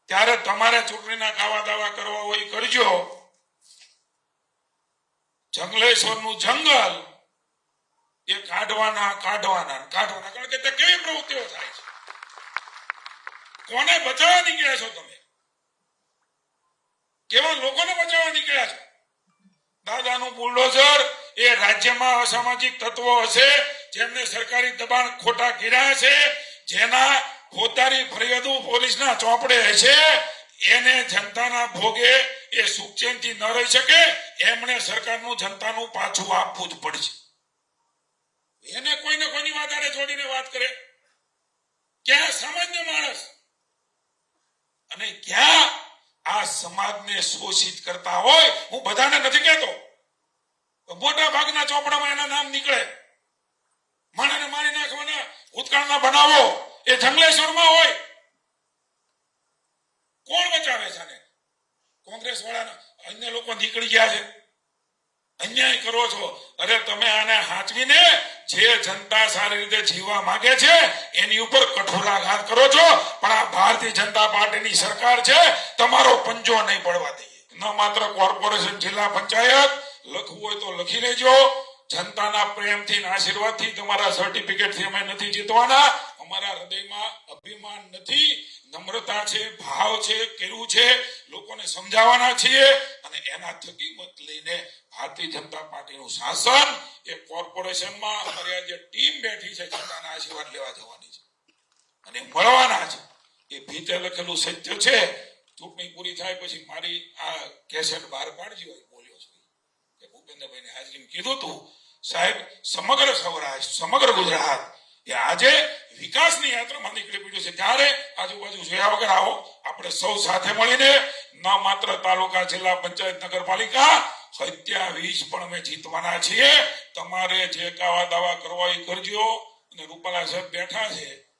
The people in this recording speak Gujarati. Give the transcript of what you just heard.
ત્યારે તમારે ચૂંટણીના કાવા દાવા કરવા હોય કરજો. જંગલેશ્વરનું જંગલ એ કાઢવાના કારણ કે તે કેવી પ્રવૃત્તિઓ થાય છે. કોને બચાવવા નીકળ્યા છો તમે? કેવા લોકોને બચાવવા નીકળ્યા છો? દાદાનું બુલડોઝર એ રાજ્યમાં અસામાજિક તત્વો હશે જેમને સરકારી દબાણ ખોટા કર્યા છે, જેના ફોજદારી ફરિયાદો પોલીસના ચોપડે હશે, એને જનતાના ભોગે એ સુખચેનથી ન રહી શકે. એમણે સરકારનું જનતાનું પાછું આપવું જ પડશે. એને કોઈને કોઈની વાત આડે જોડીને વાત કરે. ક્યાં સામાન્ય માણસ અને ક્યાં આ સમાજને શોષિત કરતા હોય. હું બધાને નથી કહેતો, મોટા ભાગના ચોપડામાં એના નામ નીકળે. માણસને મારી નાખવાના ભૂતકાળના બનાવો એ જંગલેશ્વરમાં હોય. કોણ બચાવે છે? કોંગ્રેસ વાળાના અન્ય લોકો નીકળી ગયા છે. અન્યાય કરો છો. અરે તમે આને હાચવીને જે જનતા સારી રીતે જીવવા માંગે છે એની ઉપર કઠોરાઘાત કરો છો. પણ આ ભારતીય જનતા પાર્ટીની સરકાર છે, તમારો પંજો નહીં પડવા દઈએ. ન માત્ર કોર્પોરેશન, જિલ્લા પંચાયત લખવું હોય તો લખી લેજો. જનતાના પ્રેમથી આશીર્વાદથી, તમારા સર્ટિફિકેટથી અમે નથી જીતવાના. અમારા હૃદયમાં અભિમાન નથી, નમ્રતા છે, ભાવ છે, કેવું છે, લોકોને સમજાવવાના છીએ અને એના થકી મત લઈને ભારતીય જનતા પાર્ટીનું શાસન એ કોર્પોરેશનમાં અમારી જે ટીમ બેઠી છે જનતાના આશીર્વાદ લેવા જવાની છે અને મળવાના છે. એ ભીતે લખેલું સત્ય છે. ચૂંટણી પૂરી થાય પછી મારી આ કેસેટ બહાર પાડજો. બોલ્યો છું કે ભૂપેન્દ્રભાઈને હાજરીમાં કીધું હતું, સાહેબ સમગ્ર સૌરાષ્ટ્ર, સમગ્ર ગુજરાત એ આજે વિકાસની યાત્રામાં નીકળી પડ્યું છે. ત્યારે આજુબાજુ જોયા વગર આવો, આપણે સૌ સાથે મળીને ન માત્ર તાલુકા, જિલ્લા પંચાયત, નગરપાલિકા 27 પણ અમે જીતવાના છીએ. તમારે જે કાવા દાવા કરવા એ કરજો. અને રૂપાલા સાહેબ બેઠા છે,